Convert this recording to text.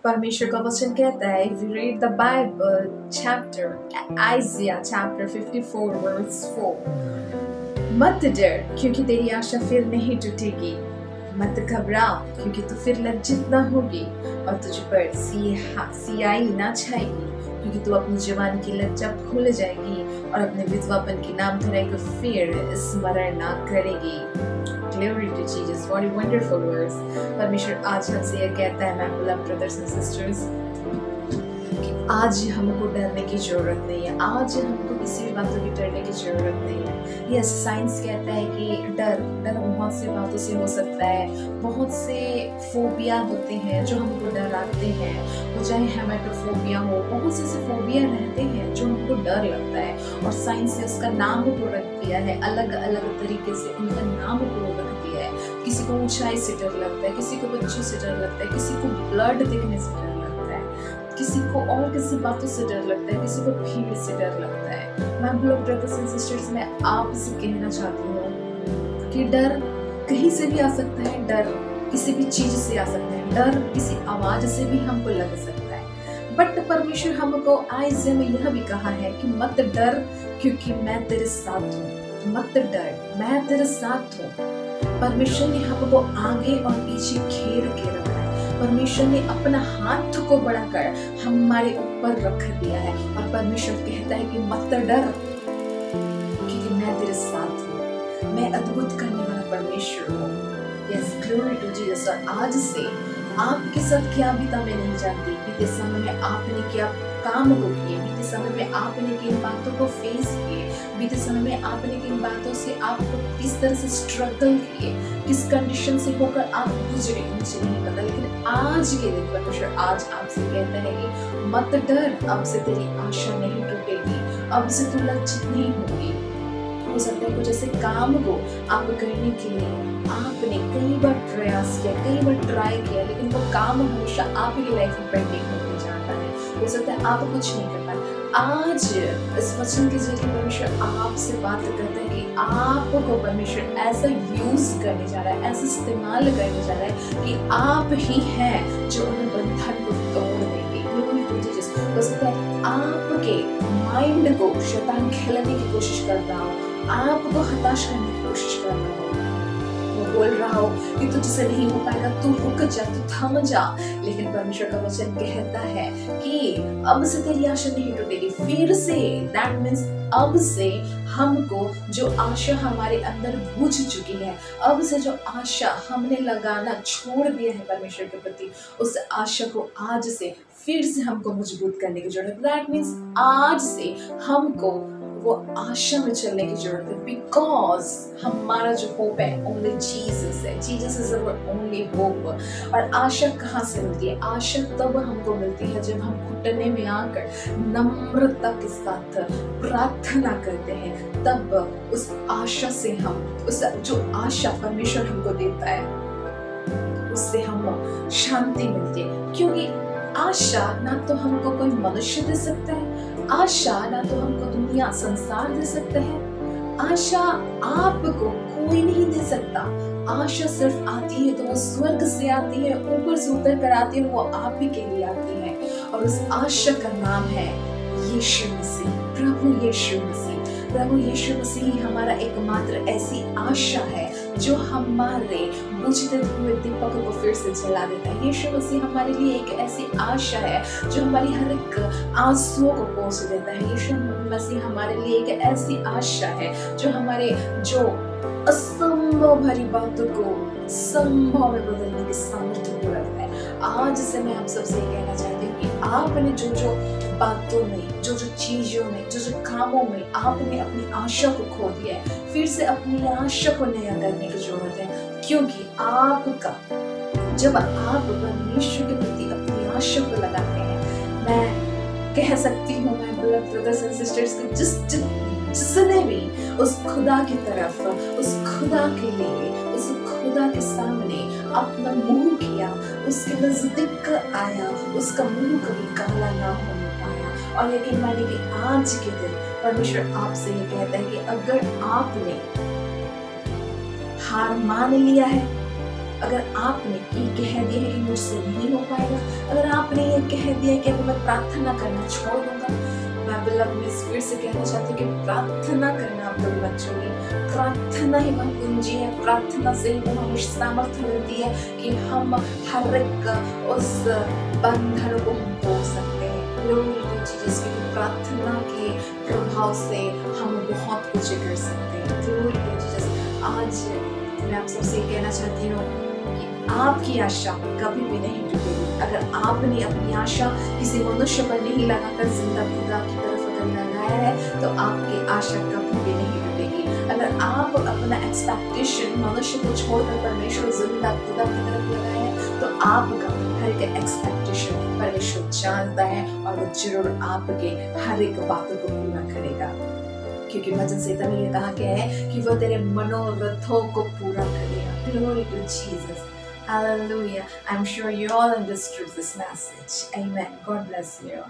परमेश्वर का वचन कहता है, if you read the Bible chapter Isaiah chapter 54 verse 4, मत डर क्योंकि तेरी आशा फिर नहीं टूटेगी, मत घबरा क्योंकि तू फिर लज्जित न होगी और तुझ पर सियाई ना छाएगी, क्योंकि तू अपनी जवानी की लज्जा भूल जाएगी और अपने विधवापन की नाम धराई को फिर स्मरण ना करेगी। Glory to Jesus, what a wonderful words। परमेश्वर आज हमसे यह कहता है, my beloved brothers and sisters, कि आज हमको डरने की जरूरत नहीं है, आज हमको किसी भी बातों की डरने की जरूरत नहीं है। यस, साइंस कहता है कि डर बहुत सी बातों से हो सकता है, बहुत से फोबिया होते हैं जो हमको डराते हैं, वो चाहे हेमेटोफोबिया हो, बहुत से ऐसे फोबिया रहते हैं जो हमको डर लगता है और साइंस ने उसका नाम को रख दिया है, अलग अलग तरीके से उनका नाम को रख दिया है। किसी को ऊंचाई से डर लगता है, किसी को बच्चों से डर लगता है, किसी को ब्लड दिखने से डर लगता है, किसी को और किसी बातों से डर लगता है, किसी को भीड़ से डर लगता है। मैं बेloved brothers and sisters, मैं आपसे कहना चाहती हूँ कि डर कहीं से भी आ सकता है, डर किसी भी चीज से आ सकता है, डर किसी आवाज से भी हमको लग सकता है। बट परमेश्वर हमको आइज़ में यह भी कहा है कि मत डर क्योंकि मैं तेरे साथ हूँ, मत डर मैं तेरे साथ हूँ। परमेश्वर ने हमको आगे और पीछे घेर के रखा है, परमेश्वर ने अपना हाथ को बढ़ाकर हमारे ऊपर रख दिया है और परमेश्वर कहता है कि मत डर क्योंकि मैं तेरे साथ हूँ, मैं अद्भुत करने वाला परमेश्वर हूँ। Yes, glory to Jesus. और आज से आपके साथ क्या बीता मैं नहीं जानती, बीते समय में आपने क्या काम को किए, बीते समय में आपने किन बातों को फेस किए, बीते समय में आपने किन बातों से आपको किस तरह से स्ट्रगल किए, किस कंडीशन से होकर आप गुजरे, मुझे नहीं पता। लेकिन आज के दिन परमेश्वर आज आपसे कहता है कि मत डर, अब से तेरी आशा नहीं टूटेगी, अब से तू लज्जित नहीं होगी। हो सकता है कुछ ऐसे काम को आप करने के लिए आपने कई बार प्रयास किया, कई बार ट्राई किया, लेकिन वो काम हमेशा आपकी लाइफ में पेंडिंग होते जाता है। हो सकता है आप कुछ नहीं कर पाए। आज इस वचन के जरिए परमेश्वर आपसे बात करता है कि आपको परमेश्वर ऐसा यूज करने जा रहा है, ऐसा इस्तेमाल करने जा रहा है कि आप ही हैं जो उन बंधन को तोड़ देंगे। हो सकता है आपके माइंड को शैतान खिलाने की कोशिश कर रहा हो, आपको हताश करने की कोशिश कर रहा हो, वो बोल रहा हो कि तुझसे नहीं हो पाएगा, तू रुक जा, तू थम जा। लेकिन परमेश्वर का वचन कहता है कि अब से तेरी आशा नहीं टूटेगी। फिर से दैट मीन्स अब से हमको जो आशा हमारे अंदर बुझ चुकी है, अब से जो आशा हमने लगाना छोड़ दिया है परमेश्वर के प्रति, उस आशा को आज से फिर से हमको मजबूत करने की जरूरत है। दैट मीन्स आज से हमको वो आशा में चलने की जरूरत है, बिकॉज हमारा जो होप है ओनली जीसस है। Jesus is our only hope. और आशा कहाँ से मिलती है? आशा तब हमको मिलती है जब हम घुटने में आकर नम्रता के साथ प्रार्थना करते हैं, तब उस आशा से हम, उस जो आशा परमेश्वर हमको देता है, उससे हम शांति मिलती है। क्योंकि आशा ना तो हमको कोई मनुष्य दे सकता है, आशा ना तो हमको दुनिया संसार दे सकता है, आशा आपको कोई नहीं दे सकता। आशा सिर्फ आती है तो वो स्वर्ग से आती है, ऊपर से उतर कर आती है, वो आप ही के लिए आती है। और उस आशा का नाम है यीशु मसीह, प्रभु यीशु मसीह। प्रभु यीशु मसीह ही हमारा एकमात्र ऐसी आशा है जो हमारे बुझते हुए दीपक को फिर से जला देता है। यीशु मसीह हमारे लिए एक ऐसी आशा है जो हमारी हर एक आंसुओं को पोंछ देता है। यीशु मसीह हमारे लिए एक ऐसी आशा है जो हमारे जो असंभव भरी बातों को संभव में बदलने की सामर्थ्य को रखता है। आज से मैं आप सबसे कहना चाहती हूँ कि आपने जो जो बातों में, जो जो चीजों में, जो जो कामों में आपने अपनी आशा को खो दिया है, फिर से अपनी आशा को नया करने की जरूरत है। क्योंकि आपका जब आप परमेश्वर के प्रति अपनी आशा को लगाते हैं, मैं कह सकती हूँ मैं बेloved brothers and sisters को जिसने भी उस खुदा की तरफ, उस खुदा के लिए, उस खुदा के सामने अपना मुंह किया, उसके नजदीक आया, उसका मुंह कभी काला ना होने पाया। और यकीन मानिए कि आज के दिन परमेश्वर आपसे ये कहता है कि अगर आपने हार मान लिया है, अगर आपने ये कह दिया है कि मुझसे नहीं हो पाएगा, अगर आपने ये कह दिया है कि अब मैं प्रार्थना करना छोड़ दूंगा, मैं बिल्कुल अपने फिर से कहना चाहती हूँ कि प्रार्थना करना आप कभी मत छोड़िए। प्रार्थना ही मन कुंजी है, प्रार्थना से ही वो हमें सामर्थ्य मिलती है कि हम हर एक उस बंधन को हम तोड़ सकते हैं। जिसके प्रार्थना के प्रभाव से हम बहुत कुछ कर सकते हैं। आज मैं आप सबसे कहना चाहती हूँ कि आपकी आशा कभी भी नहीं टूटेगी। अगर आपने अपनी आशा किसी मनुष्य पर नहीं लगाकर जिंदा खुदा की तरफ अगर लगाया है तो आपकी आशा कभी भी नहीं टूटेगी। अगर आप अपना एक्सपेक्टेशन मनुष्य को छोड़कर परमेश्वर जिंदा खुदा की तरफ लगाया है तो आपका हर एक एक्सपेक्टेशन परमेश्वर जानता है और वो जरूर आपके हर एक बातों को पूरा करेगा, क्योंकि वचन से तभी ये कहा गया है कि वो तेरे मनोरथों को पूरा करेगा। Glory to Jesus. Hallelujah. I'm sure you all understood this message. Amen. God bless you.